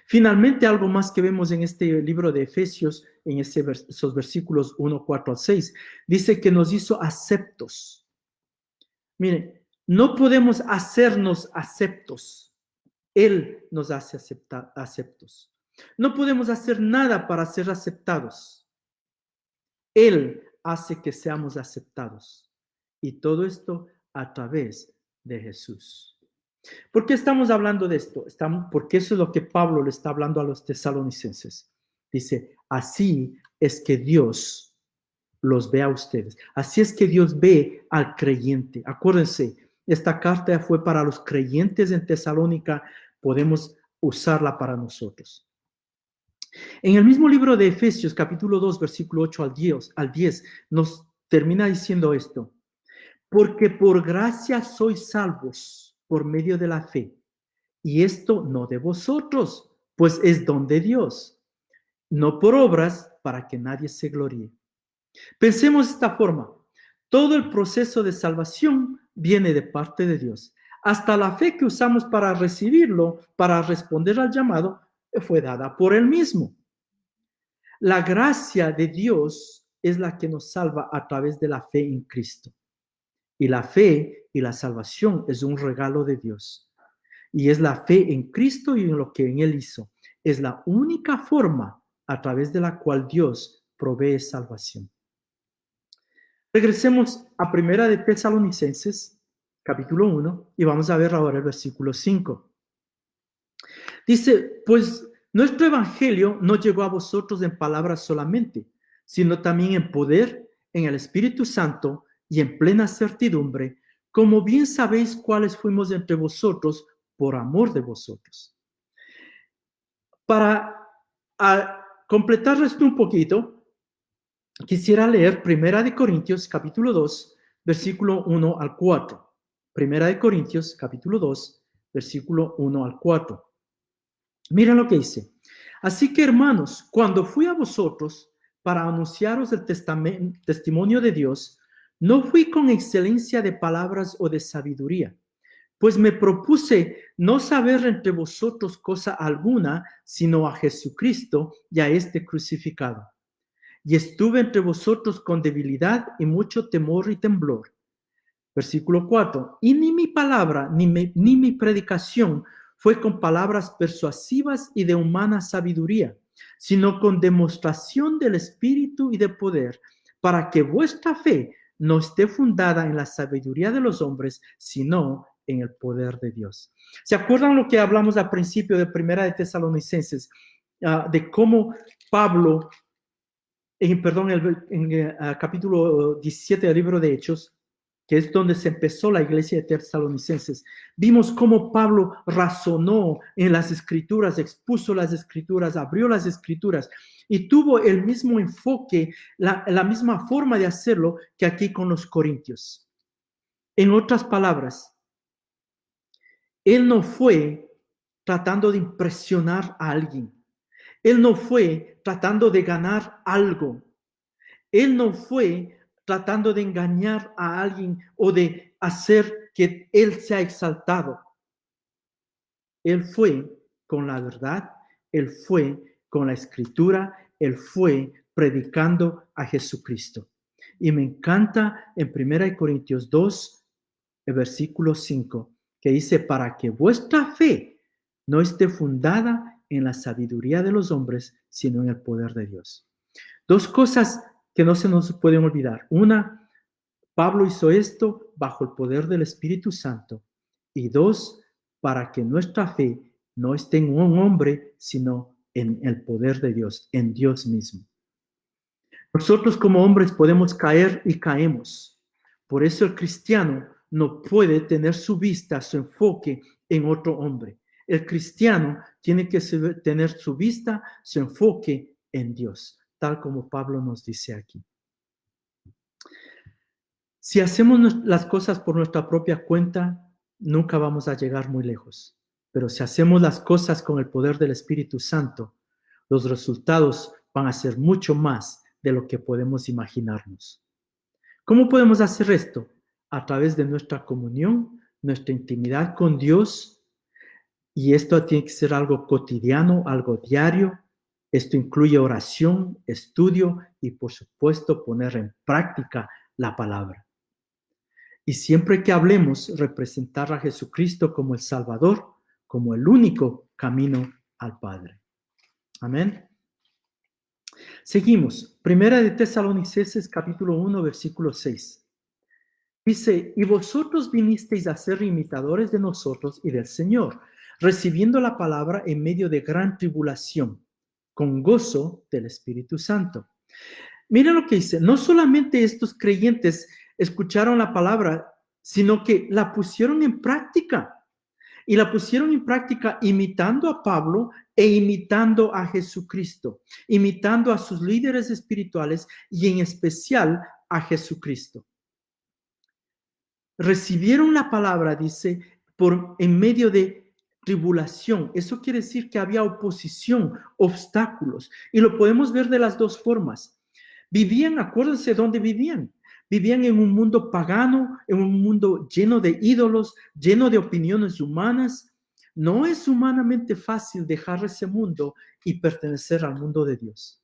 Finalmente, algo más que vemos en este libro de Efesios, en esos versículos 1, 4 al 6, dice que nos hizo aceptos. Miren, no podemos hacernos aceptos. Él nos hace aceptos. No podemos hacer nada para ser aceptados. Él hace que seamos aceptados. Y todo esto a través de Jesús. ¿Por qué estamos hablando de esto? Porque eso es lo que Pablo le está hablando a los tesalonicenses. Dice, así es que Dios los ve a ustedes. Así es que Dios ve al creyente. Acuérdense, esta carta fue para los creyentes en Tesalónica. Podemos usarla para nosotros. En el mismo libro de Efesios, capítulo 2, versículo 8 al 10, nos termina diciendo esto. Porque por gracia sois salvos por medio de la fe. Y esto no de vosotros, pues es don de Dios, no por obras para que nadie se gloríe. Pensemos de esta forma. Todo el proceso de salvación viene de parte de Dios. Hasta la fe que usamos para recibirlo, para responder al llamado, fue dada por Él mismo. La gracia de Dios es la que nos salva a través de la fe en Cristo. Y la fe y la salvación es un regalo de Dios. Y es la fe en Cristo y en lo que en Él hizo. Es la única forma a través de la cual Dios provee salvación. Regresemos a Primera de Tesalonicenses, capítulo 1, y vamos a ver ahora el versículo 5. Dice, pues nuestro evangelio no llegó a vosotros en palabras solamente, sino también en poder, en el Espíritu Santo y en plena certidumbre, como bien sabéis cuáles fuimos entre vosotros por amor de vosotros. Para completar esto un poquito, quisiera leer Primera de Corintios, capítulo 2, versículo 1 al 4. Primera de Corintios, capítulo 2, versículo 1 al 4. Miren lo que dice. Así que, hermanos, cuando fui a vosotros para anunciaros el testimonio de Dios, no fui con excelencia de palabras o de sabiduría, pues me propuse no saber entre vosotros cosa alguna, sino a Jesucristo y a este crucificado. Y estuve entre vosotros con debilidad y mucho temor y temblor. Versículo 4. Y ni mi palabra ni mi predicación fue con palabras persuasivas y de humana sabiduría, sino con demostración del Espíritu y de poder, para que vuestra fe no esté fundada en la sabiduría de los hombres, sino en el poder de Dios. ¿Se acuerdan lo que hablamos al principio de Primera de Tesalonicenses? De cómo Pablo, en capítulo 17 del libro de Hechos, que es donde se empezó la iglesia de Tesalonicenses, vimos cómo Pablo razonó en las escrituras, expuso las escrituras, abrió las escrituras y tuvo el mismo enfoque, la misma forma de hacerlo que aquí con los corintios. En otras palabras, él no fue tratando de impresionar a alguien. Él no fue tratando de ganar algo. Él no fue tratando de engañar a alguien o de hacer que él sea exaltado. Él fue con la verdad, él fue con la escritura, él fue predicando a Jesucristo. Y me encanta en 1 Corintios 2, el versículo 5, que dice, para que vuestra fe no esté fundada en la sabiduría de los hombres, sino en el poder de Dios. Dos cosas que no se nos pueden olvidar. Una, Pablo hizo esto bajo el poder del Espíritu Santo. Y dos, para que nuestra fe no esté en un hombre, sino en el poder de Dios, en Dios mismo. Nosotros como hombres podemos caer y caemos. Por eso el cristiano no puede tener su vista, su enfoque en otro hombre. El cristiano tiene que tener su vista, su enfoque en Dios, tal como Pablo nos dice aquí. Si hacemos las cosas por nuestra propia cuenta, nunca vamos a llegar muy lejos. Pero si hacemos las cosas con el poder del Espíritu Santo, los resultados van a ser mucho más de lo que podemos imaginarnos. ¿Cómo podemos hacer esto? A través de nuestra comunión, nuestra intimidad con Dios, Y esto tiene que ser algo cotidiano, algo diario. Esto incluye oración, estudio y, por supuesto, poner en práctica la palabra. Y siempre que hablemos, representar a Jesucristo como el Salvador, como el único camino al Padre. Amén. Seguimos. Primera de Tesalonicenses, capítulo 1, versículo 6. Dice, y vosotros vinisteis a ser imitadores de nosotros y del Señor, recibiendo la palabra en medio de gran tribulación, con gozo del Espíritu Santo. Mira lo que dice, no solamente estos creyentes escucharon la palabra, sino que la pusieron en práctica. Y la pusieron en práctica imitando a Pablo e imitando a Jesucristo, imitando a sus líderes espirituales y en especial a Jesucristo. Recibieron la palabra, dice, en medio de tribulación. Eso quiere decir que había oposición, obstáculos. Y lo podemos ver de las dos formas. Vivían, acuérdense dónde vivían. Vivían en un mundo pagano, en un mundo lleno de ídolos, lleno de opiniones humanas. No es humanamente fácil dejar ese mundo y pertenecer al mundo de Dios.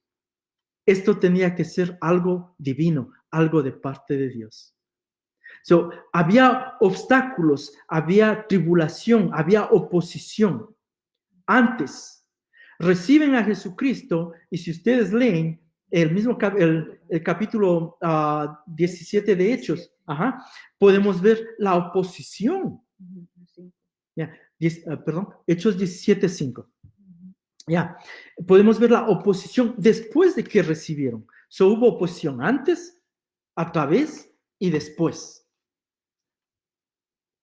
Esto tenía que ser algo divino, algo de parte de Dios. Había obstáculos, había tribulación, había oposición. Antes, reciben a Jesucristo y si ustedes leen el mismo el capítulo 17 de Hechos, podemos ver la oposición. Hechos 17:5. Podemos ver la oposición después de que recibieron. Hubo oposición antes, a través y después.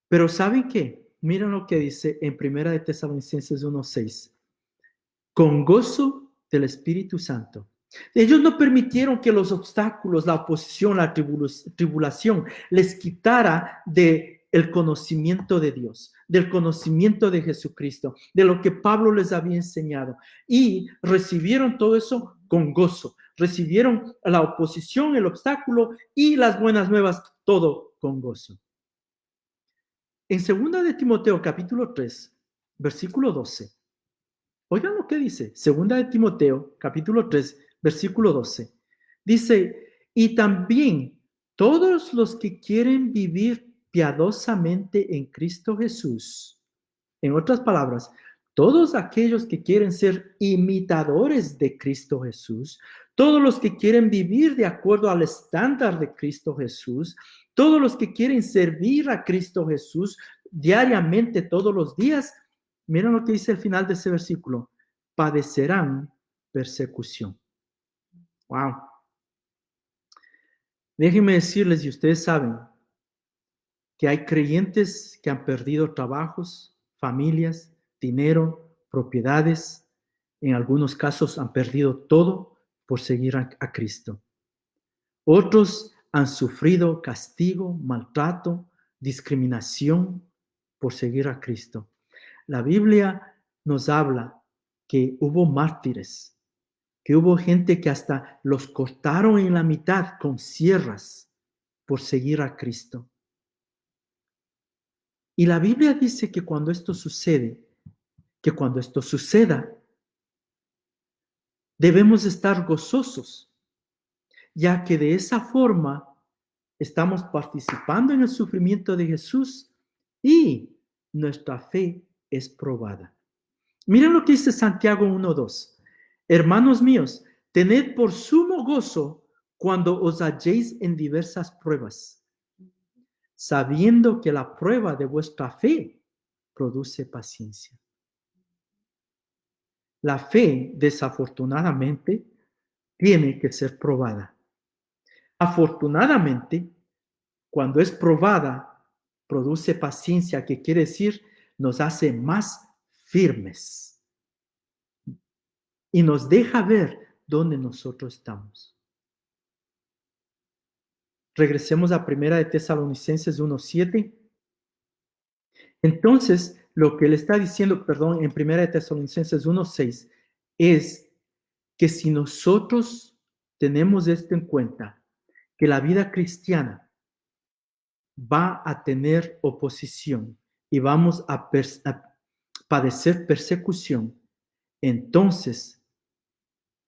Pero ¿saben qué? Miren lo que dice en Primera de Tesalonicenses 1:6. Con gozo del Espíritu Santo. Ellos no permitieron que los obstáculos, la oposición, la tribulación les quitara del conocimiento de Dios, del conocimiento de Jesucristo, de lo que Pablo les había enseñado. Y recibieron todo eso con gozo. Recibieron la oposición, el obstáculo y las buenas nuevas, todo con gozo. En 2 de Timoteo, capítulo 3, versículo 12. Oigan lo que dice. 2 de Timoteo, capítulo 3, versículo 12. Dice, y también todos los que quieren vivir piadosamente en Cristo Jesús. En otras palabras, todos aquellos que quieren ser imitadores de Cristo Jesús, todos los que quieren vivir de acuerdo al estándar de Cristo Jesús, todos los que quieren servir a Cristo Jesús diariamente, todos los días, miren lo que dice el final de ese versículo, padecerán persecución. Wow. Déjenme decirles, y ustedes saben, que hay creyentes que han perdido trabajos, familias, dinero, propiedades. En algunos casos han perdido todo por seguir a Cristo. Otros han sufrido castigo, maltrato, discriminación por seguir a Cristo. La Biblia nos habla que hubo mártires, que hubo gente que hasta los cortaron en la mitad con sierras por seguir a Cristo. Y la Biblia dice que cuando esto sucede, que cuando esto suceda, debemos estar gozosos, ya que de esa forma estamos participando en el sufrimiento de Jesús y nuestra fe es probada. Miren lo que dice Santiago 1:2. Hermanos míos, tened por sumo gozo cuando os halléis en diversas pruebas, sabiendo que la prueba de vuestra fe produce paciencia. La fe, desafortunadamente, tiene que ser probada. Afortunadamente, cuando es probada, produce paciencia, que quiere decir nos hace más firmes y nos deja ver dónde nosotros estamos. Regresemos a 1 de Tesalonicenses 1:7. Entonces, lo que él está diciendo, en 1 de Tesalonicenses 1:6, es que si nosotros tenemos esto en cuenta, que la vida cristiana va a tener oposición y vamos a padecer persecución, entonces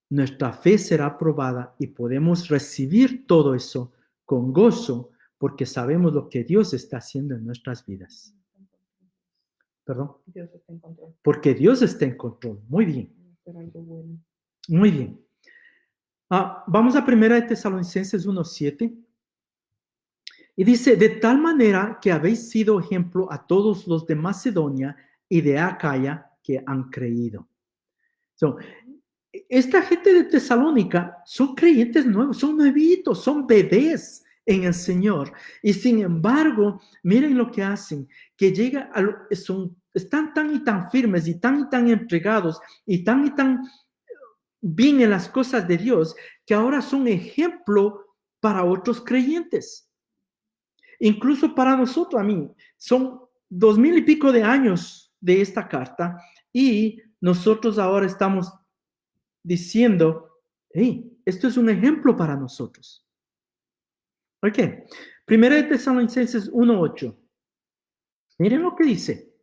nuestra fe será probada y podemos recibir todo eso con gozo porque sabemos lo que Dios está haciendo en nuestras vidas. Perdón. Dios está en control. Porque Dios está en control. Muy bien. Hacer algo bueno. Muy bien. Vamos a 1 de Tesalonicenses 1:7. Y dice, de tal manera que habéis sido ejemplo a todos los de Macedonia y de Acaya que han creído. So, esta gente de Tesalónica son creyentes nuevos, son nuevitos, son bebés en el Señor. Y sin embargo, miren lo que hacen, que están tan y tan firmes y tan entregados y tan bien en las cosas de Dios, que ahora son ejemplo para otros creyentes. Incluso para nosotros, a mí, son 2000 y pico de años de esta carta y nosotros ahora estamos diciendo, hey, esto es un ejemplo para nosotros. Ok, 1 de Tesalonicenses 1:8. Miren lo que dice.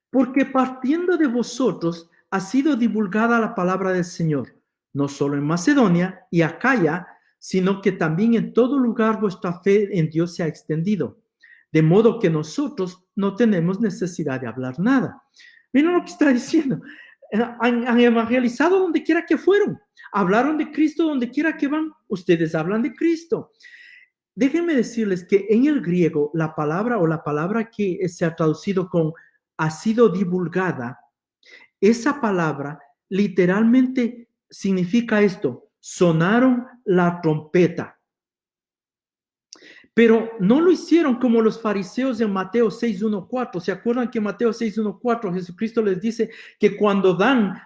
Porque partiendo de vosotros ha sido divulgada la palabra del Señor, no solo en Macedonia y Acaya, sino que también en todo lugar vuestra fe en Dios se ha extendido, de modo que nosotros no tenemos necesidad de hablar nada. Miren lo que está diciendo. Han evangelizado donde quiera que fueron. Hablaron de Cristo donde quiera que van. Ustedes hablan de Cristo. Déjenme decirles que en el griego la palabra que se ha traducido con ha sido divulgada, esa palabra literalmente significa esto: sonaron la trompeta. Pero no lo hicieron como los fariseos en Mateo 6:1-4. ¿Se acuerdan que en Mateo 6:1-4 Jesucristo les dice que cuando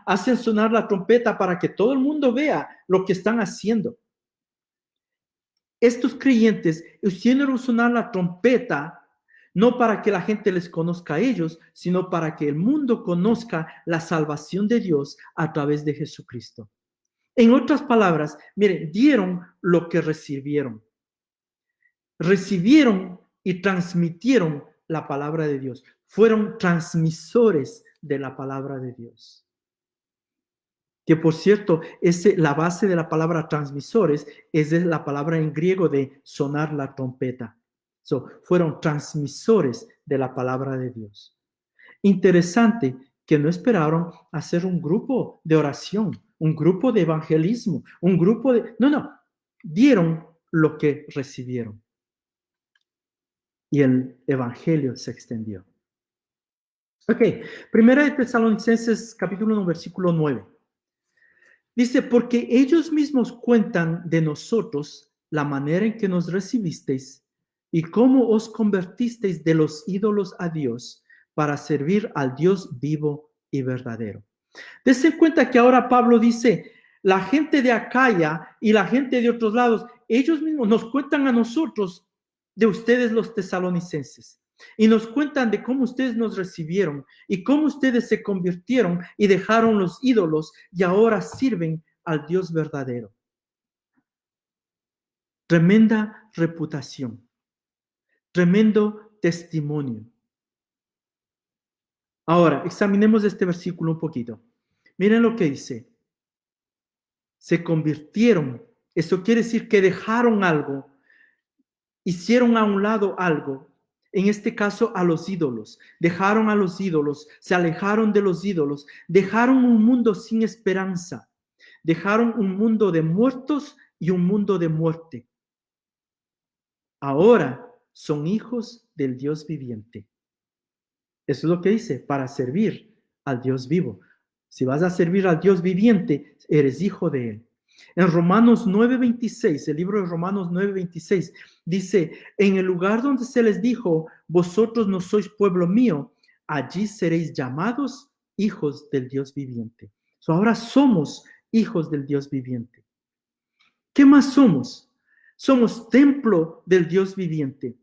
hacen sonar la trompeta para que todo el mundo vea lo que están haciendo? Estos creyentes hicieron sonar la trompeta no para que la gente les conozca a ellos, sino para que el mundo conozca la salvación de Dios a través de Jesucristo. En otras palabras, miren, dieron lo que recibieron. Recibieron y transmitieron la palabra de Dios. Fueron transmisores de la palabra de Dios. Que por cierto, la base de la palabra transmisores es la palabra en griego de sonar la trompeta. Fueron transmisores de la palabra de Dios. Interesante que no esperaron hacer un grupo de oración, un grupo de evangelismo, un grupo de... No, dieron lo que recibieron. Y el evangelio se extendió. Ok, 1 de Tesalonicenses capítulo 1, versículo 9. Dice, porque ellos mismos cuentan de nosotros la manera en que nos recibisteis y cómo os convertisteis de los ídolos a Dios para servir al Dios vivo y verdadero. Dense cuenta que ahora Pablo dice, la gente de Acaya y la gente de otros lados, ellos mismos nos cuentan a nosotros de ustedes los tesalonicenses. Y nos cuentan de cómo ustedes nos recibieron y cómo ustedes se convirtieron y dejaron los ídolos y ahora sirven al Dios verdadero. Tremenda reputación, tremendo testimonio. Ahora, examinemos este versículo un poquito. Miren lo que dice. Se convirtieron. Eso quiere decir que dejaron algo, hicieron a un lado algo. En este caso, a los ídolos. Dejaron a los ídolos, se alejaron de los ídolos, dejaron un mundo sin esperanza, dejaron un mundo de muertos y un mundo de muerte. Ahora son hijos del Dios viviente. Eso es lo que dice, para servir al Dios vivo. Si vas a servir al Dios viviente, eres hijo de Él. En Romanos 9:26, el libro de Romanos 9:26, dice, en el lugar donde se les dijo, vosotros no sois pueblo mío, allí seréis llamados hijos del Dios viviente. Ahora somos hijos del Dios viviente. ¿Qué más somos? Somos templo del Dios viviente.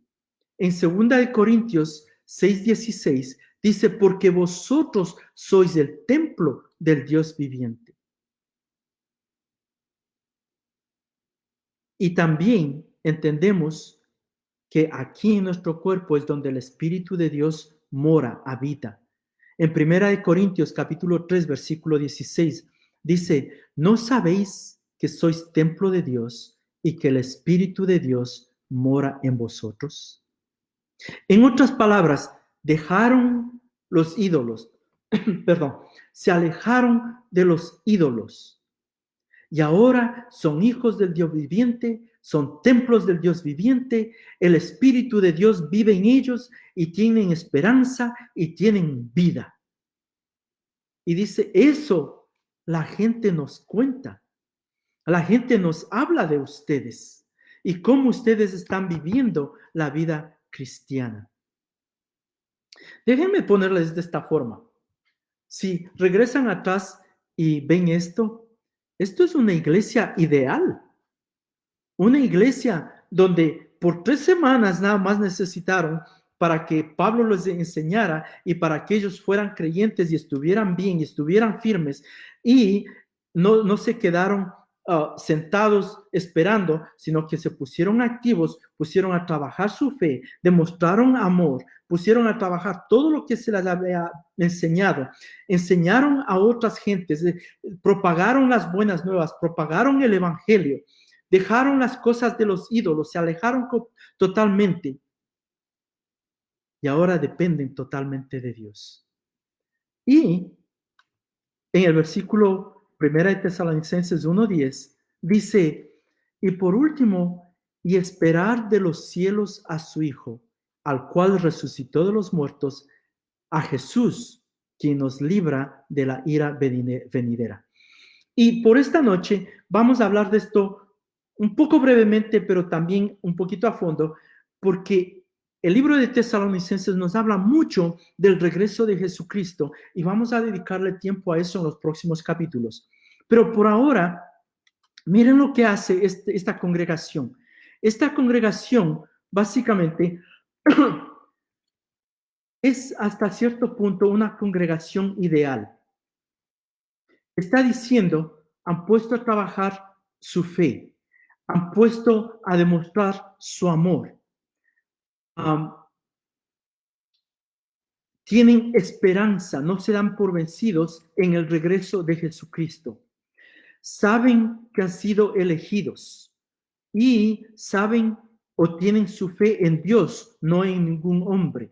En 2 Corintios 6:16 dice, porque vosotros sois el templo del Dios viviente. Y también entendemos que aquí en nuestro cuerpo es donde el Espíritu de Dios mora, habita. En 1 Corintios capítulo 3, versículo 16, dice, ¿no sabéis que sois templo de Dios y que el Espíritu de Dios mora en vosotros? En otras palabras, dejaron los ídolos, perdón, se alejaron de los ídolos y ahora son hijos del Dios viviente, son templos del Dios viviente, el Espíritu de Dios vive en ellos y tienen esperanza y tienen vida. Y dice, eso la gente nos cuenta, la gente nos habla de ustedes y cómo ustedes están viviendo la vida cristiana. Déjenme ponerles de esta forma. Si regresan atrás y ven esto es una iglesia ideal. Una iglesia donde por 3 semanas nada más necesitaron para que Pablo les enseñara y para que ellos fueran creyentes y estuvieran bien y estuvieran firmes y no se quedaron sentados esperando, sino que se pusieron activos, pusieron a trabajar su fe, demostraron amor, pusieron a trabajar todo lo que se les había enseñado, enseñaron a otras gentes, propagaron las buenas nuevas, propagaron el evangelio, dejaron las cosas de los ídolos, se alejaron totalmente y ahora dependen totalmente de Dios. Y en el versículo 1 Tesalonicenses 1:10 dice, y por último, y esperar de los cielos a su Hijo, al cual resucitó de los muertos, a Jesús, quien nos libra de la ira venidera. Y por esta noche vamos a hablar de esto un poco brevemente, pero también un poquito a fondo, porque el libro de Tesalonicenses nos habla mucho del regreso de Jesucristo y vamos a dedicarle tiempo a eso en los próximos capítulos. Pero por ahora, miren lo que hace esta congregación. Esta congregación básicamente es hasta cierto punto una congregación ideal. Está diciendo, han puesto a trabajar su fe, han puesto a demostrar su amor. Tienen esperanza, no se dan por vencidos en el regreso de Jesucristo. Saben que han sido elegidos y saben o tienen su fe en Dios, no en ningún hombre.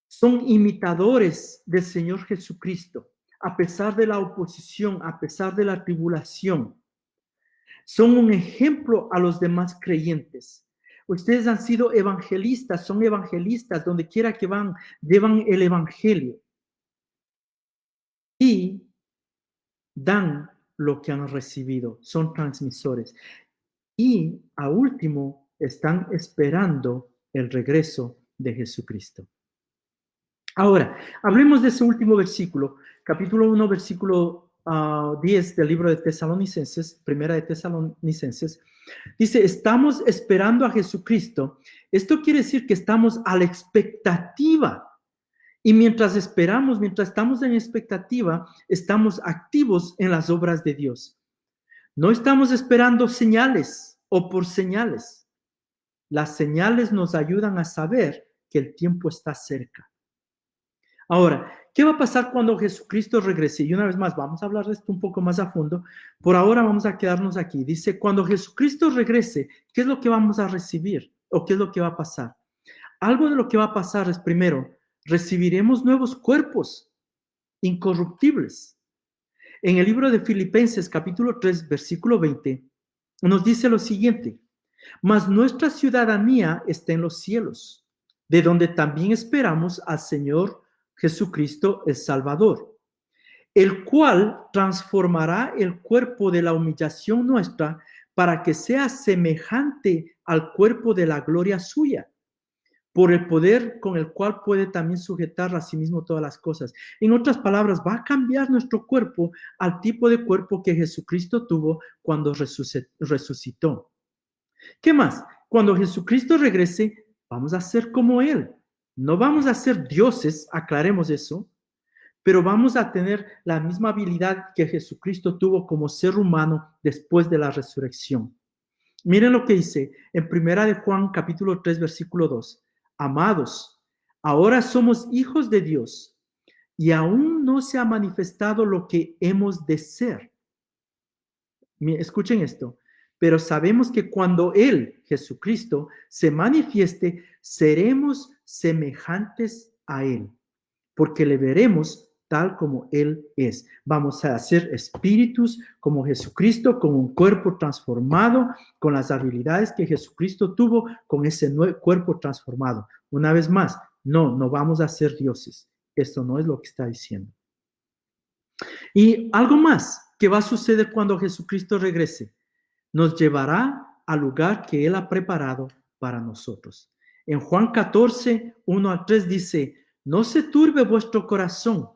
Son imitadores del Señor Jesucristo, a pesar de la oposición, a pesar de la tribulación. Son un ejemplo a los demás creyentes. Ustedes han sido evangelistas, son evangelistas, donde quiera que van, llevan el evangelio. Y dan lo que han recibido, son transmisores. Y a último, están esperando el regreso de Jesucristo. Ahora, hablemos de ese último versículo, capítulo 1, versículo 10 del libro de Tesalonicenses, primera de Tesalonicenses. Dice, estamos esperando a Jesucristo. Esto quiere decir que estamos a la expectativa. Y mientras esperamos, mientras estamos en expectativa, estamos activos en las obras de Dios. No estamos esperando señales o por señales. Las señales nos ayudan a saber que el tiempo está cerca. Ahora, ¿qué va a pasar cuando Jesucristo regrese? Y una vez más, vamos a hablar de esto un poco más a fondo. Por ahora vamos a quedarnos aquí. Dice, cuando Jesucristo regrese, ¿qué es lo que vamos a recibir? ¿O qué es lo que va a pasar? Algo de lo que va a pasar es, primero, recibiremos nuevos cuerpos incorruptibles. En el libro de Filipenses, capítulo 3, versículo 20, nos dice lo siguiente, mas nuestra ciudadanía está en los cielos, de donde también esperamos al Señor Jesucristo el Salvador, el cual transformará el cuerpo de la humillación nuestra para que sea semejante al cuerpo de la gloria suya, por el poder con el cual puede también sujetar a sí mismo todas las cosas. En otras palabras, va a cambiar nuestro cuerpo al tipo de cuerpo que Jesucristo tuvo cuando resucitó. ¿Qué más? Cuando Jesucristo regrese, vamos a ser como Él. No vamos a ser dioses, aclaremos eso, pero vamos a tener la misma habilidad que Jesucristo tuvo como ser humano después de la resurrección. Miren lo que dice en 1 Juan capítulo 3, versículo 2. Amados, Ahora somos hijos de Dios y aún no se ha manifestado lo que hemos de ser. Escuchen esto. Pero sabemos que cuando Él, Jesucristo, se manifieste, seremos semejantes a Él, porque le veremos tal como Él es. Vamos a ser espíritus como Jesucristo, con un cuerpo transformado, con las habilidades que Jesucristo tuvo, con ese cuerpo transformado. Una vez más, no vamos a ser dioses. Esto no es lo que está diciendo. Y algo más que va a suceder cuando Jesucristo regrese. Nos llevará al lugar que Él ha preparado para nosotros. En Juan 14, 1-3 dice, no se turbe vuestro corazón.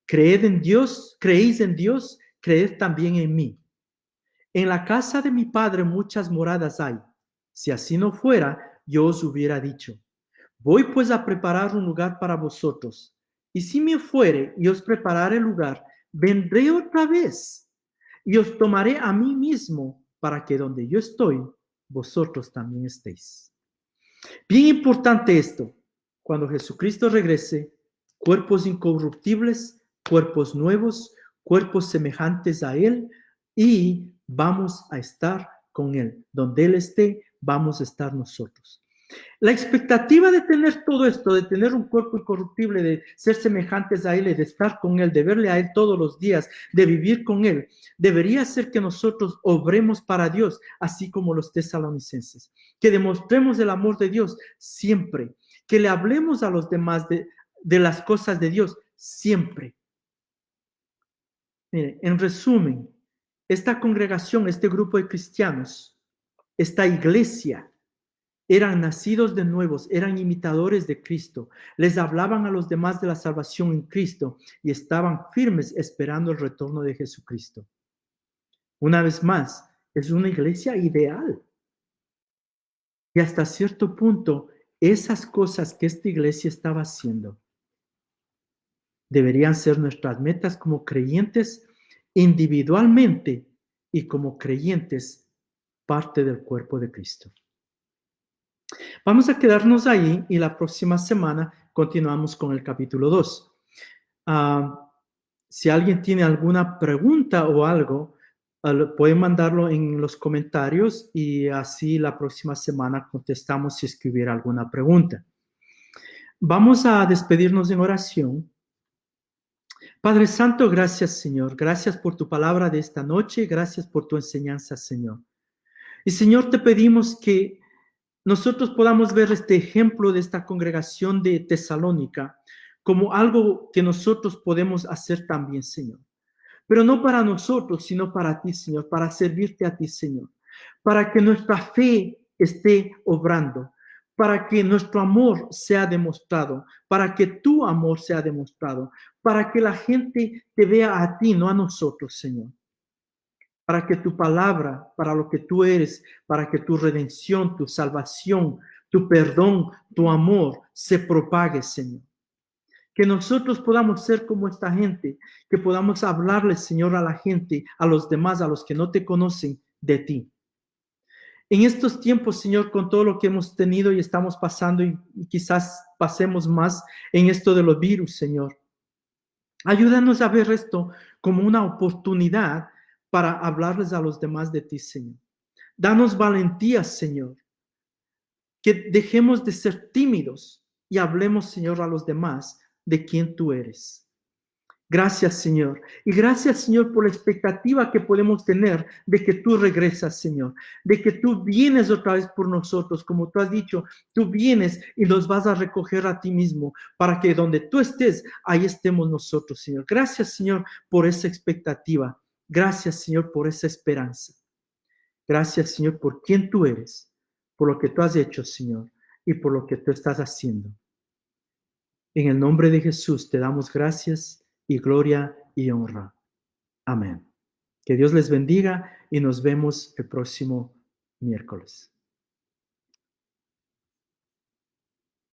Creed en Dios, creéis en Dios, creed también en mí. En la casa de mi Padre muchas moradas hay. Si así no fuera, yo os hubiera dicho. Voy pues a preparar un lugar para vosotros. Y si me fuere y os preparare el lugar, vendré otra vez y os tomaré a mí mismo para que donde yo estoy, vosotros también estéis. Bien importante esto. Cuando Jesucristo regrese, cuerpos incorruptibles, cuerpos nuevos, cuerpos semejantes a Él, y vamos a estar con Él. Donde Él esté, vamos a estar nosotros. La expectativa de tener todo esto, de tener un cuerpo incorruptible, de ser semejantes a Él, de estar con Él, de verle a Él todos los días, de vivir con Él, debería ser que nosotros obremos para Dios, así como los tesalonicenses, que demostremos el amor de Dios siempre, que le hablemos a los demás de las cosas de Dios siempre. Mire, en resumen, esta congregación, este grupo de cristianos, esta iglesia, eran nacidos de nuevos, eran imitadores de Cristo, les hablaban a los demás de la salvación en Cristo y estaban firmes esperando el retorno de Jesucristo. Una vez más, es una iglesia ideal. Y hasta cierto punto, esas cosas que esta iglesia estaba haciendo deberían ser nuestras metas como creyentes individualmente y como creyentes parte del cuerpo de Cristo. Vamos a quedarnos ahí y la próxima semana continuamos con el capítulo 2. Si alguien tiene alguna pregunta o algo, pueden mandarlo en los comentarios y así la próxima semana contestamos si es que hubiera alguna pregunta. Vamos a despedirnos en oración. Padre Santo, gracias, Señor. Gracias por tu palabra de esta noche. Gracias por tu enseñanza, Señor. Y, Señor, te pedimos que nosotros podamos ver este ejemplo de esta congregación de Tesalónica como algo que nosotros podemos hacer también, Señor. Pero no para nosotros, sino para ti, Señor, para servirte a ti, Señor. Para que nuestra fe esté obrando, para que nuestro amor sea demostrado, para que tu amor sea demostrado, para que la gente te vea a ti, no a nosotros, Señor. Para que tu palabra, para lo que tú eres, para que tu redención, tu salvación, tu perdón, tu amor se propague, Señor. Que nosotros podamos ser como esta gente, que podamos hablarle, Señor, a la gente, a los demás, a los que no te conocen, de ti. En estos tiempos, Señor, con todo lo que hemos tenido y estamos pasando y quizás pasemos más en esto de los virus, Señor. Ayúdanos a ver esto como una oportunidad para hablarles a los demás de ti, Señor. Danos valentía, Señor. Que dejemos de ser tímidos y hablemos, Señor, a los demás de quién tú eres. Gracias, Señor. Y gracias, Señor, por la expectativa que podemos tener de que tú regresas, Señor. De que tú vienes otra vez por nosotros. Como tú has dicho, tú vienes y nos vas a recoger a ti mismo para que donde tú estés, ahí estemos nosotros, Señor. Gracias, Señor, por esa expectativa. Gracias, Señor, por esa esperanza. Gracias, Señor, por quién tú eres, por lo que tú has hecho, Señor, y por lo que tú estás haciendo. En el nombre de Jesús te damos gracias y gloria y honra. Amén. Que Dios les bendiga y nos vemos el próximo miércoles.